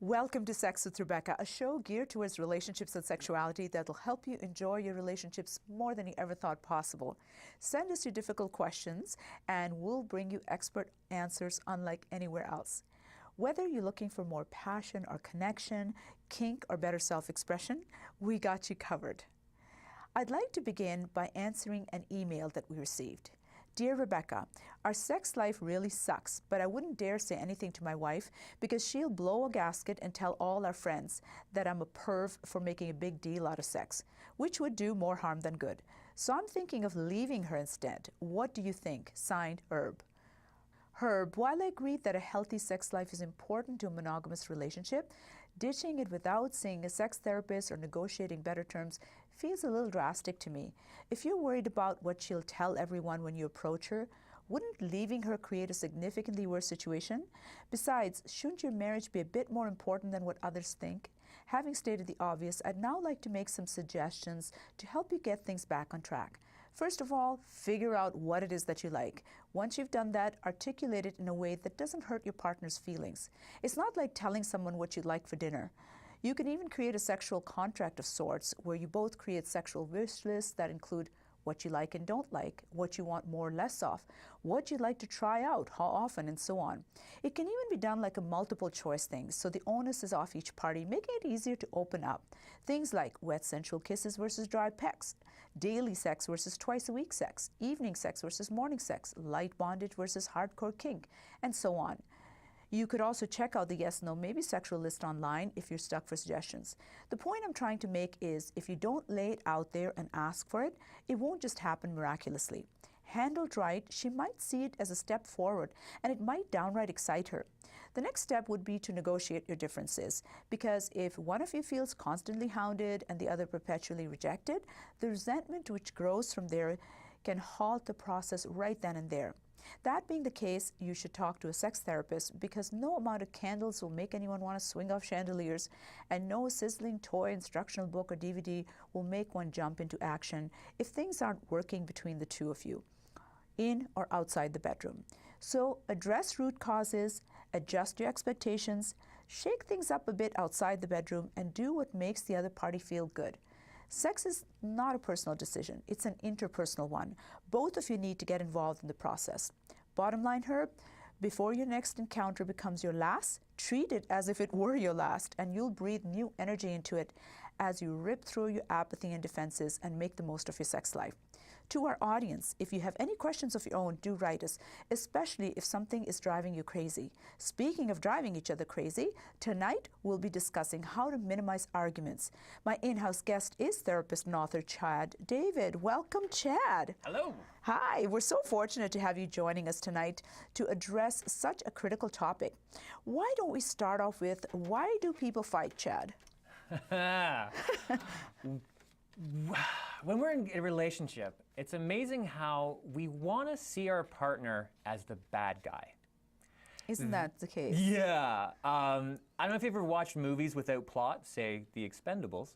Welcome to Sex with Rebecca, a show geared towards relationships and sexuality that will help you enjoy your relationships more than you ever thought possible. Send us your difficult questions and we'll bring you expert answers unlike anywhere else. Whether you're looking for more passion or connection, kink or better self-expression, we got you covered. I'd like to begin by answering an email that we received. Dear Rebecca, our sex life really sucks, but I wouldn't dare say anything to my wife because she'll blow a gasket and tell all our friends that I'm a perv for making a big deal out of sex, which would do more harm than good. So I'm thinking of leaving her instead. What do you think? Signed, Herb. Herb, while I agree that a healthy sex life is important to a monogamous relationship, ditching it without seeing a sex therapist or negotiating better terms feels a little drastic to me. If you're worried about what she'll tell everyone when you approach her, wouldn't leaving her create a significantly worse situation? Besides, shouldn't your marriage be a bit more important than what others think? Having stated the obvious, I'd now like to make some suggestions to help you get things back on track. First of all, figure out what it is that you like. Once you've done that, articulate it in a way that doesn't hurt your partner's feelings. It's not like telling someone what you'd like for dinner. You can even create a sexual contract of sorts where you both create sexual wish lists that include what you like and don't like, what you want more or less of, what you'd like to try out, how often, and so on. It can even be done like a multiple choice thing, so the onus is off each party, making it easier to open up. Things like wet sensual kisses versus dry pecks, daily sex versus twice a week sex, evening sex versus morning sex, light bondage versus hardcore kink, and so on. You could also check out the yes, no, maybe sexual list online if you're stuck for suggestions. The point I'm trying to make is if you don't lay it out there and ask for it, it won't just happen miraculously. Handled right, she might see it as a step forward and it might downright excite her. The next step would be to negotiate your differences, because if one of you feels constantly hounded and the other perpetually rejected, the resentment which grows from there can halt the process right then and there. That being the case, you should talk to a sex therapist because no amount of candles will make anyone want to swing off chandeliers, and no sizzling toy, instructional book, or DVD will make one jump into action if things aren't working between the two of you, in or outside the bedroom. So address root causes, adjust your expectations, shake things up a bit outside the bedroom, and do what makes the other party feel good. Sex is not a personal decision, it's an interpersonal one. Both of you need to get involved in the process. Bottom line, Herb, before your next encounter becomes your last, treat it as if it were your last, and you'll breathe new energy into it as you rip through your apathy and defenses and make the most of your sex life. To our audience, if you have any questions of your own, do write us, especially if something is driving you crazy. Speaking of driving each other crazy, tonight we'll be discussing how to minimize arguments. My in-house guest is therapist and author Chad David. Welcome, Chad. Hello. Hi, we're so fortunate to have you joining us tonight to address such a critical topic. Why don't we start off with, why do people fight, Chad? When we're in a relationship, it's amazing how we want to see our partner as the bad guy. Isn't that the case? Yeah. I don't know if you've ever watched movies without plot, say The Expendables.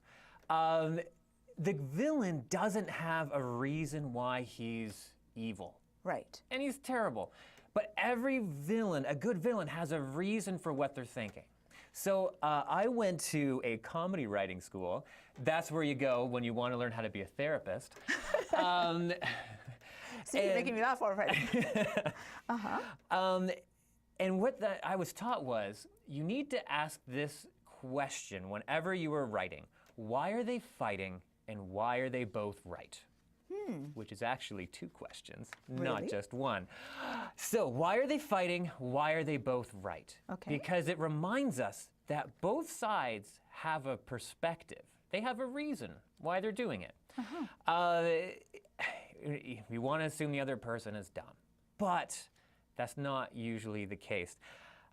The villain doesn't have a reason why he's evil. Right. And he's terrible. But every villain, a good villain, has a reason for what they're thinking. So I went to a comedy writing school. That's where you go when you want to learn how to be a therapist. See, you're making me laugh already. And what I was taught was, you need to ask this question whenever you are writing. Why are they fighting and why are they both right? Which is actually two questions, not just one. So why are they fighting? Why are they both right? Okay. Because it reminds us that both sides have a perspective. They have a reason why they're doing it. We want to assume the other person is dumb, but that's not usually the case.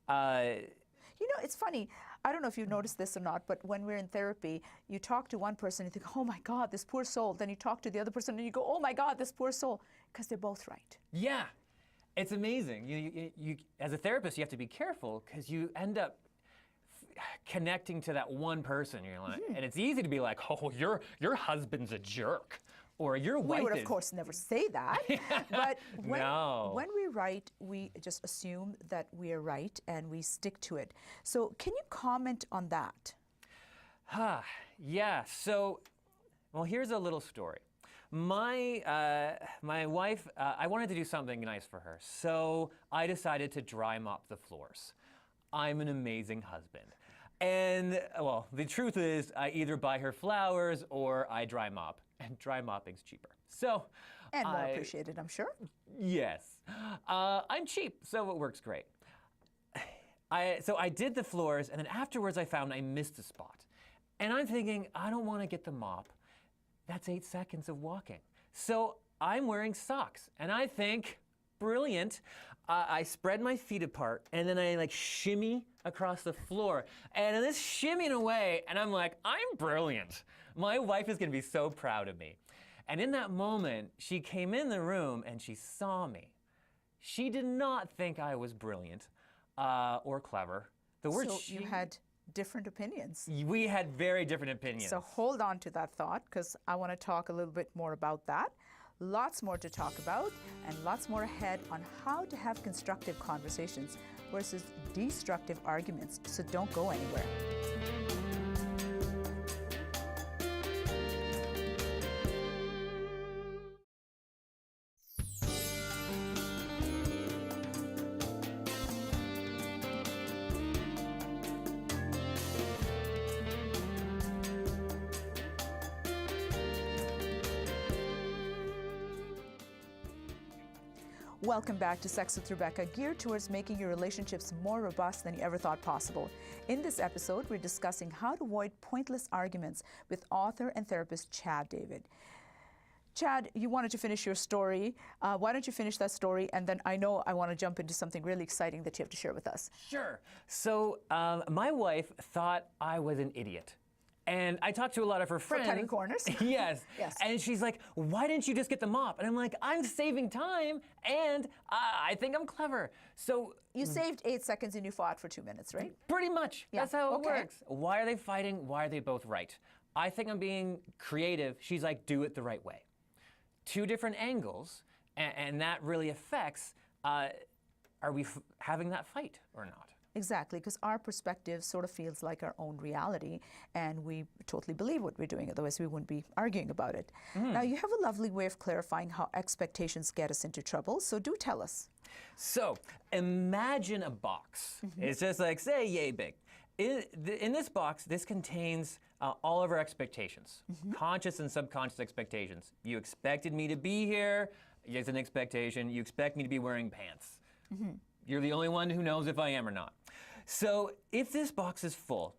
You know, it's funny. I don't know if you've noticed this or not, but when we're in therapy, you talk to one person and you think, oh my God, this poor soul. Then you talk to the other person and you go, oh my God, this poor soul, because they're both right. Yeah, it's amazing. You, as a therapist, you have to be careful because you end up connecting to that one person. You're like, and it's easy to be like, oh, your husband's a jerk. Or your wife We would, is. of course, never say that. But No. when we write, we just assume that we are right and we stick to it. So can you comment on that? Yeah, so, well, here's a little story. My wife, I wanted to do something nice for her, so I decided to dry mop the floors. I'm an amazing husband. And, well, the truth is, I either buy her flowers or I dry mop, and dry mopping's cheaper. So, And more appreciated, I'm sure. yes. I'm cheap, so it works great. So I did the floors, and then afterwards I found I missed a spot. And I'm thinking, I don't want to get the mop. That's 8 seconds of walking. So I'm wearing socks, and I think, brilliant. I spread my feet apart, and then I like shimmy across the floor. And this shimmying away, and I'm like, I'm brilliant. My wife is gonna be so proud of me. And in that moment, she came in the room and she saw me. She did not think I was brilliant or clever. The word So you had different opinions. We had very different opinions. So hold on to that thought, because I want to talk a little bit more about that. Lots more to talk about, and lots more ahead on how to have constructive conversations versus destructive arguments. So don't go anywhere. Welcome back to Sex with Rebecca, geared towards making your relationships more robust than you ever thought possible. In this episode, we're discussing how to avoid pointless arguments with author and therapist Chad David. Chad, you wanted to finish your story. Why don't you finish that story? And then I know I want to jump into something really exciting that you have to share with us. Sure. So my wife thought I was an idiot. And I talked to a lot of her friends. For cutting corners? Yes. Yes. And she's like, why didn't you just get the mop? And I'm like, I'm saving time, and I think I'm clever. So You saved 8 seconds and you fought for 2 minutes, right? pretty much, Yeah, that's how it okay. works. Why are they fighting? Why are they both right? I think I'm being creative. She's like, do it the right way. 2 different angles, and that really affects, are we having that fight or not? Exactly, because our perspective sort of feels like our own reality, and we totally believe what we're doing, otherwise we wouldn't be arguing about it. Now, you have a lovely way of clarifying how expectations get us into trouble, so do tell us. So imagine a box. It's just like, say, yay big. In this box, this contains all of our expectations, conscious and subconscious expectations. You expected me to be here. It's an expectation. You expect me to be wearing pants. You're the only one who knows if I am or not. So if this box is full,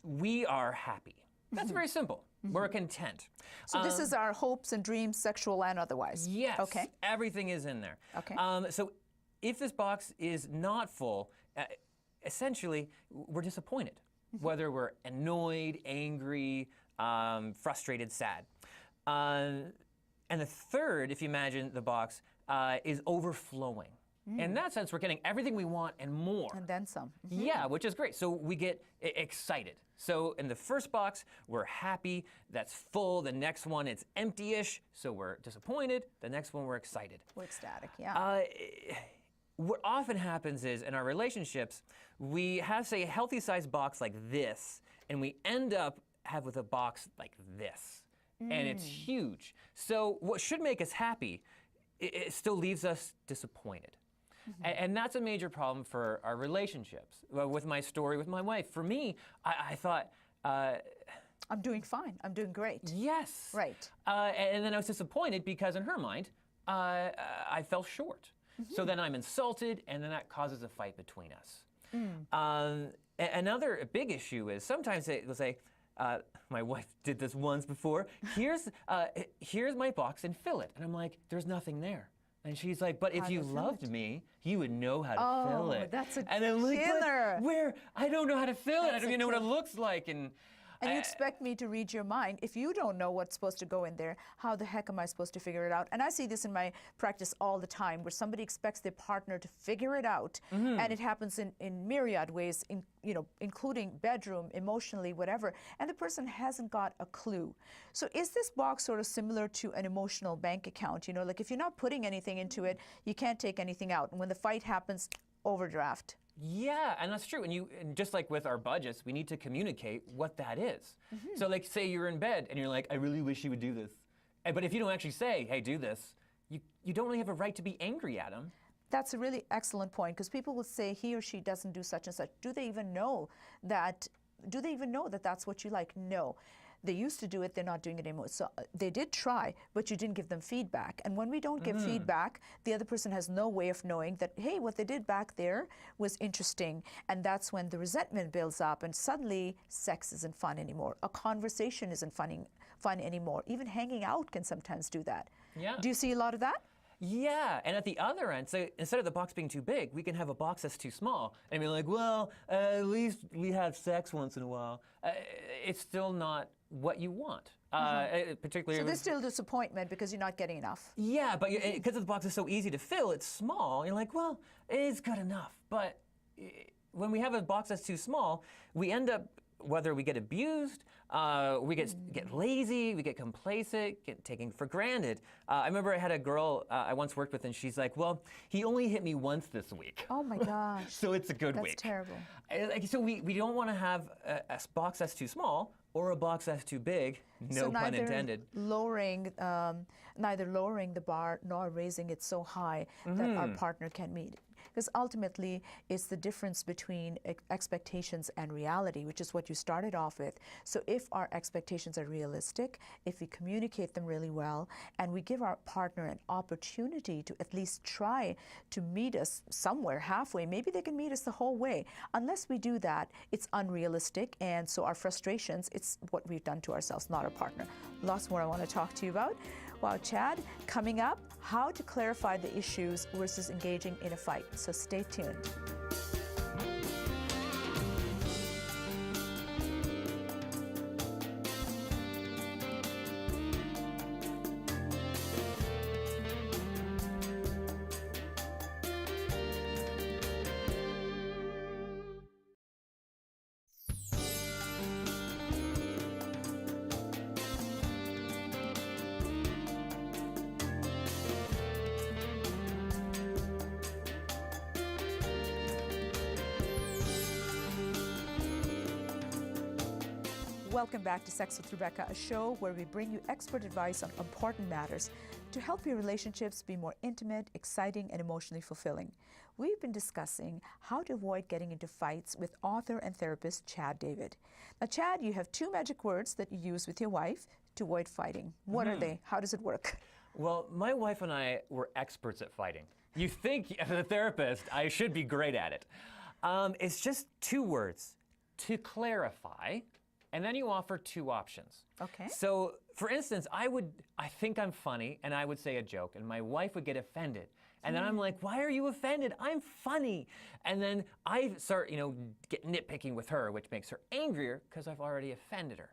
we are happy. That's very simple. We're content. So this is our hopes and dreams, sexual and otherwise. Yes. Okay. Everything is in there. Okay. So if this box is not full, essentially, we're disappointed, whether we're annoyed, angry, frustrated, sad. And the third, if you imagine the box, is overflowing. In that sense, we're getting everything we want and more. And then some. Yeah, which is great. So we get excited. So in the first box, we're happy. That's full. The next one, it's empty-ish. So we're disappointed. The next one, we're excited. We're ecstatic, yeah. What often happens is in our relationships, we have, say, a healthy-sized box like this, and we end up with a box like this. And it's huge. So what should make us happy, it still leaves us disappointed. And that's a major problem for our relationships. With my story with my wife, for me, I thought, I'm doing fine. I'm doing great. yes. Right. And then I was disappointed because in her mind, I fell short. So then I'm insulted, and then that causes a fight between us. Another big issue is sometimes they'll say, my wife did this once before, here's my box and fill it. And I'm like, there's nothing there. And she's like, but if you loved me, you would know how to fill it. That's a and then like, killer. where? I don't know how to fill it. I That's don't a even know what it looks like. And And you expect me to read your mind. If you don't know what's supposed to go in there, how the heck am I supposed to figure it out? And I see this in my practice all the time, where somebody expects their partner to figure it out, and it happens in myriad ways, including bedroom, emotionally, whatever, and the person hasn't got a clue. So is this box sort of similar to an emotional bank account? Like if you're not putting anything into it, you can't take anything out. And when the fight happens, overdraft. Yeah, and that's true. And just like with our budgets, we need to communicate what that is. So like say you're in bed and you're like, I really wish you would do this. But if you don't actually say, hey, do this, you don't really have a right to be angry at him. That's a really excellent point, because people will say he or she doesn't do such and such. Do they even know that? Do they even know that that's what you like? No. They used to do it, they're not doing it anymore. So they did try, but you didn't give them feedback. And when we don't give feedback, the other person has no way of knowing that, hey, what they did back there was interesting. And that's when the resentment builds up, and suddenly sex isn't fun anymore. A conversation isn't fun anymore. Even hanging out can sometimes do that. Yeah. Do you see a lot of that? Yeah, and at the other end, so instead of the box being too big, we can have a box that's too small. And be like, well, at least we have sex once in a while. It's still not what you want. Particularly. So there's still disappointment because you're not getting enough. Yeah, but because the box is so easy to fill, it's small. You're like, well, it's good enough. But when we have a box that's too small, we end up, whether we get abused, we get lazy, we get complacent, get taken for granted. I remember I had a girl I once worked with, and she's like, well, he only hit me once this week. Oh my gosh. So it's a good week. That's terrible. So we don't want to have a box that's too small or a box that's too big, no pun intended. Neither lowering the bar nor raising it so high that our partner can meet it. Because ultimately, it's the difference between expectations and reality, which is what you started off with. So if our expectations are realistic, if we communicate them really well, and we give our partner an opportunity to at least try to meet us somewhere halfway, maybe they can meet us the whole way. Unless we do that, it's unrealistic, and so our frustrations, it's what we've done to ourselves, not our partner. Lots more I want to talk to you about. Wow, Chad, coming up, how to clarify the issues versus engaging in a fight. So stay tuned. Welcome back to Sex with Rebecca, a show where we bring you expert advice on important matters to help your relationships be more intimate, exciting, and emotionally fulfilling. We've been discussing how to avoid getting into fights with author and therapist Chad David. Now, Chad, you have two magic words that you use with your wife to avoid fighting. What are they? How does it work? Well, my wife and I were experts at fighting. You think, as a therapist, I should be great at it. It's just two words: to clarify. And then you offer two options. Okay. So, for instance, I think I'm funny, and I would say a joke, and my wife would get offended. And then I'm like, why are you offended? I'm funny. And then I start, get nitpicking with her, which makes her angrier because I've already offended her.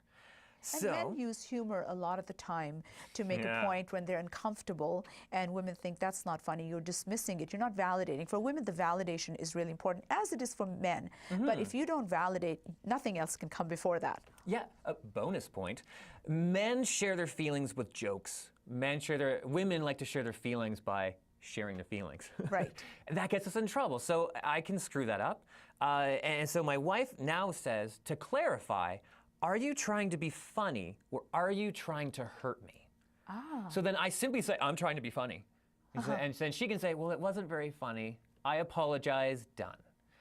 And men use humor a lot of the time to make a point when they're uncomfortable, and women think that's not funny. You're dismissing it. You're not validating. For women, the validation is really important, as it is for men. But if you don't validate, nothing else can come before that. Yeah, a bonus point. Men share their feelings with jokes. Women like to share their feelings by sharing their feelings. Right. And that gets us in trouble. So I can screw that up. And so my wife now says, to clarify, are you trying to be funny, or are you trying to hurt me? So then I simply say, I'm trying to be funny. And then she can say, well, it wasn't very funny. I apologize, done.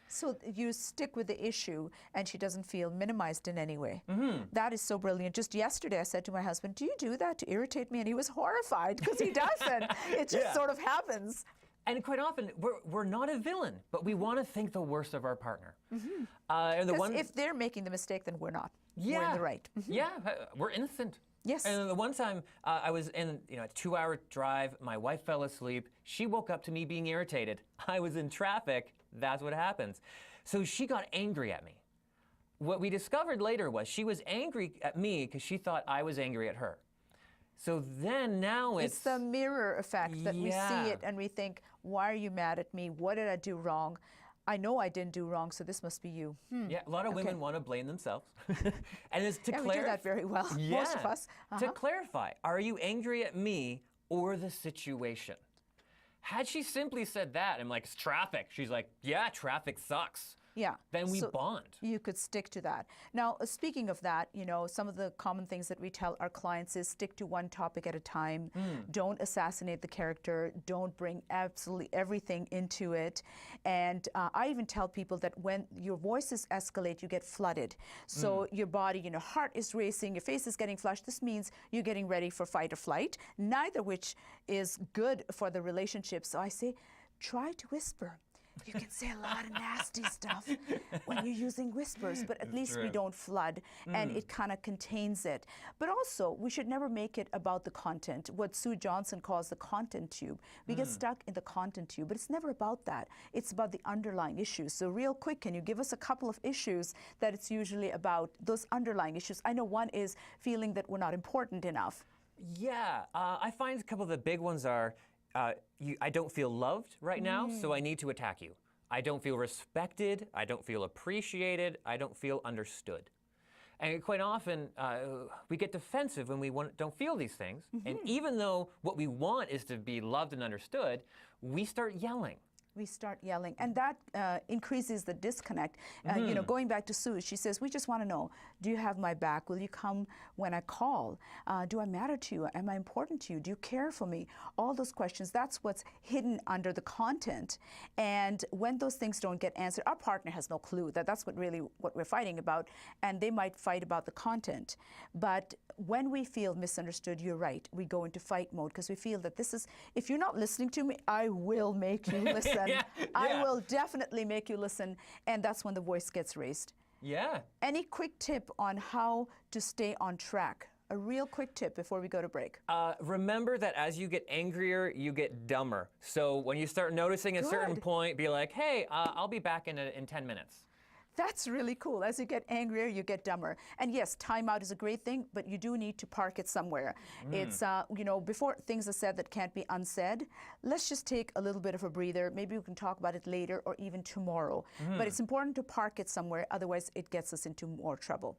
So you stick with the issue, and she doesn't feel minimized in any way. That is so brilliant. Just yesterday, I said to my husband, do you do that to irritate me? And he was horrified, because he doesn't. It just sort of happens. And quite often, we're not a villain, but we want to think the worst of our partner. Because if they're making the mistake, then we're not. We're in the right. Yeah, we're innocent. Yes. And the one time I was in a 2-hour drive, my wife fell asleep. She woke up to me being irritated. I was in traffic. That's what happens. So she got angry at me. what we discovered later was she was angry at me because she thought I was angry at her. So then now It's the mirror effect that we see it and we think, why are you mad at me? What did I do wrong? I know I didn't do wrong, so this must be you. Yeah, a lot of women want to blame themselves. And it's to we do that very well, most of us. To clarify, are you angry at me or the situation? Had she simply said that, I'm like, it's traffic. She's like, yeah, traffic sucks. Yeah. Then we bond. You could stick to that. Now, speaking of that, you know, some of the common things that we tell our clients is stick to one topic at a time. Don't assassinate the character. Don't bring absolutely everything into it. And I even tell people that when your voices escalate, you get flooded. So your body, you know, heart is racing, your face is getting flushed. This means you're getting ready for fight or flight, neither which is good for the relationship. So I say, try to whisper. You can say a lot of nasty stuff when you're using whispers, but at least we don't flood, and it kind of contains it. But also, we should never make it about the content, what Sue Johnson calls the content tube. We get stuck in the content tube, but it's never about that. It's about the underlying issues. So real quick, can you give us a couple of issues that it's usually about, those underlying issues? I know one is feeling that we're not important enough. Yeah, I find a couple of the big ones are, I don't feel loved right now, so I need to attack you. I don't feel respected. I don't feel appreciated. I don't feel understood. And quite often, we get defensive when we don't feel these things. And even though what we want is to be loved and understood, we start yelling. We start yelling, and that increases the disconnect. You know, going back to Sue, she says, we just want to know, do you have my back? Will you come when I call? Do I matter to you? Am I important to you? Do you care for me? All those questions, that's what's hidden under the content. And when those things don't get answered, our partner has no clue that that's what we're fighting about, and they might fight about the content. But when we feel misunderstood, you're right, we go into fight mode because we feel that this is, if you're not listening to me, I will make you listen. I will definitely make you listen, and that's when the voice gets raised. Yeah. Any quick tip on how to stay on track? A real quick tip before we go to break. Remember that as you get angrier, you get dumber. So when you start noticing a certain point, be like, hey, I'll be back in 10 minutes. That's really cool. As you get angrier, you get dumber. And yes, timeout is a great thing, but you do need to park it somewhere. It's, you know, before things are said that can't be unsaid, let's just take a little bit of a breather. Maybe we can talk about it later or even tomorrow. But it's important to park it somewhere, otherwise it gets us into more trouble.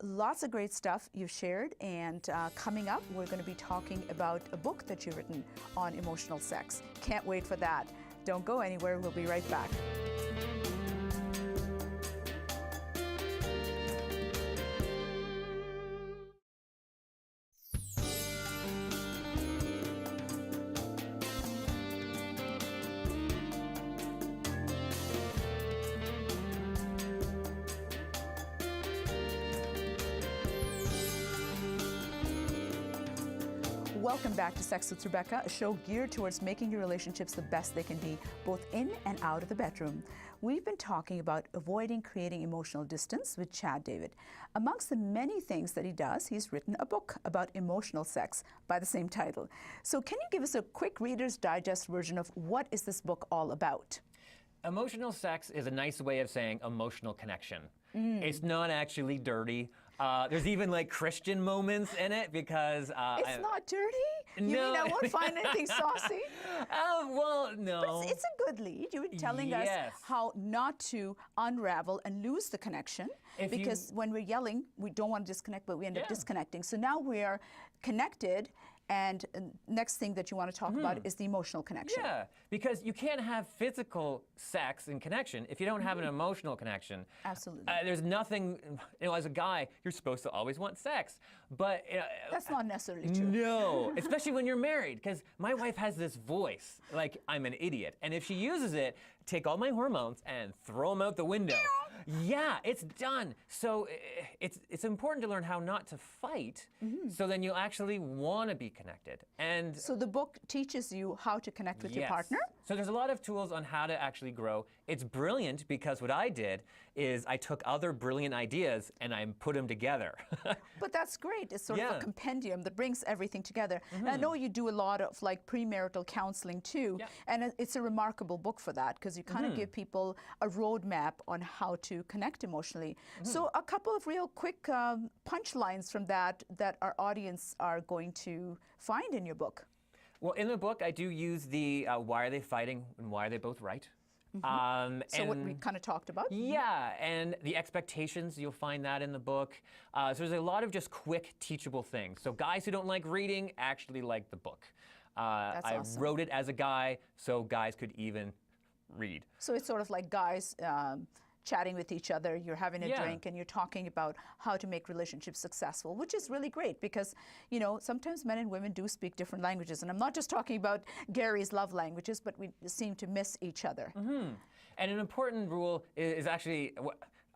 Lots of great stuff you've shared, and coming up, we're going to be talking about a book that you've written on emotional sex. Can't wait for that. Don't go anywhere. We'll be right back. Welcome back to Sex with Rebecca, a show geared towards making your relationships the best they can be, both in and out of the bedroom. We've been talking about avoiding creating emotional distance with Chad David. Amongst the many things that he does, he's written a book about emotional sex by the same title. So can you give us a quick Reader's Digest version of what is this book all about? Emotional sex is a nice way of saying emotional connection. It's not actually dirty. There's even like Christian moments in it because... it's not dirty? You mean I won't find anything saucy? Well, no. But it's a good lead. You were telling us how not to unravel and lose the connection. Because when we're yelling, we don't want to disconnect, but we end up disconnecting. So now we are connected. And next thing that you want to talk about is the emotional connection. Yeah, because you can't have physical sex and connection if you don't have an emotional connection. Absolutely. There's nothing, you know, as a guy, you're supposed to always want sex. But that's not necessarily true. No, especially when you're married, because my wife has this voice, like I'm an idiot. And if she uses it, take all my hormones and throw them out the window. Yeah, it's done. So it's important to learn how not to fight, so then you'll actually want to be connected. And so the book teaches you how to connect with your partner? So there's a lot of tools on how to actually grow. It's brilliant because what I did is I took other brilliant ideas and I put them together. But that's great. It's sort of a Yeah. compendium that brings everything together. And I know you do a lot of like premarital counseling too, Yeah. and it's a remarkable book for that because you kind of give people a roadmap on how to connect emotionally. So a couple of real quick punchlines from that our audience are going to find in your book. Well, in the book, I do use the why are they fighting and why are they both right. So what we kind of talked about. Yeah, and the expectations, you'll find that in the book. So there's a lot of just quick, teachable things. So guys who don't like reading actually like the book. That's I awesome. wrote it as a guy so guys could even read. So it's sort of like guys chatting with each other, you're having a Yeah. drink and you're talking about how to make relationships successful, which is really great because, you know, sometimes men and women do speak different languages. And I'm not just talking about Gary's love languages, but we seem to miss each other. And an important rule is actually,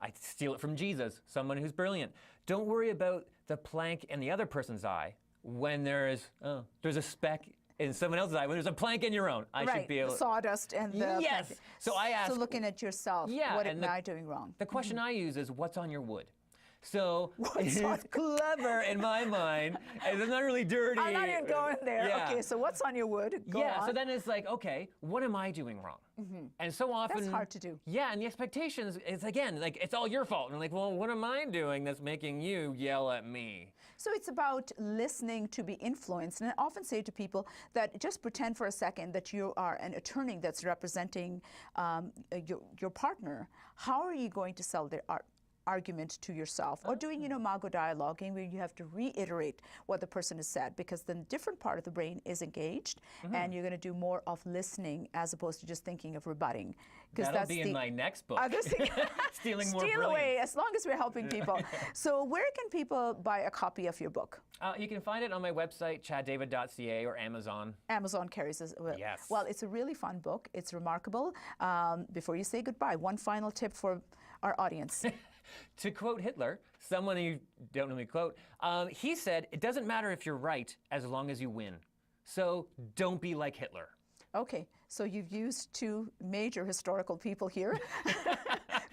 I steal it from Jesus, someone who's brilliant. Don't worry about the plank in the other person's eye when there's a speck in someone else's eye. When there's a plank in your own, I should be able the sawdust and the... Yes. So I ask... So looking at yourself, Yeah, what and am I doing wrong? The question I use is, what's on your wood? So What's on- it's clever in my mind. And it's not really dirty. I'm not even going there. Yeah. Okay, so what's on your wood? Go Yeah, on. so then it's like, okay, what am I doing wrong? And so often... That's hard to do. Yeah, and the expectations, it's again, like, it's all your fault. And I'm like, well, what am I doing that's making you yell at me? So it's about listening to be influenced. And I often say to people that just pretend for a second that you are an attorney that's representing your partner. How are you going to sell their argument to yourself, or doing, you know, Mago dialoguing where you have to reiterate what the person has said, because the different part of the brain is engaged, and you're going to do more of listening as opposed to just thinking of rebutting. That'll be in my next book. Stealing more Steal brilliance. away, as long as we're helping people. So where can people buy a copy of your book? You can find it on my website, chaddavid.ca, or Amazon. Amazon carries as well. Yes. Well, it's a really fun book. It's remarkable. Before you say goodbye, one final tip for our audience. To quote Hitler, someone you don't know me quote, he said, it doesn't matter if you're right as long as you win. So don't be like Hitler. Okay, so you've used two major historical people here.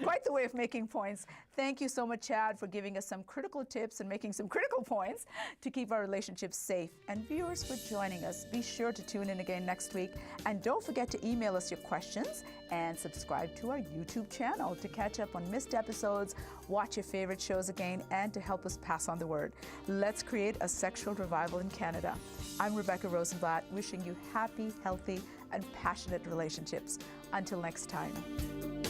Quite the way of making points. Thank you so much, Chad, for giving us some critical tips and making some critical points to keep our relationships safe. And viewers, for joining us. Be sure to tune in again next week. And don't forget to email us your questions and subscribe to our YouTube channel to catch up on missed episodes, watch your favorite shows again, and to help us pass on the word. Let's create a sexual revival in Canada. I'm Rebecca Rosenblat, wishing you happy, healthy, and passionate relationships. Until next time.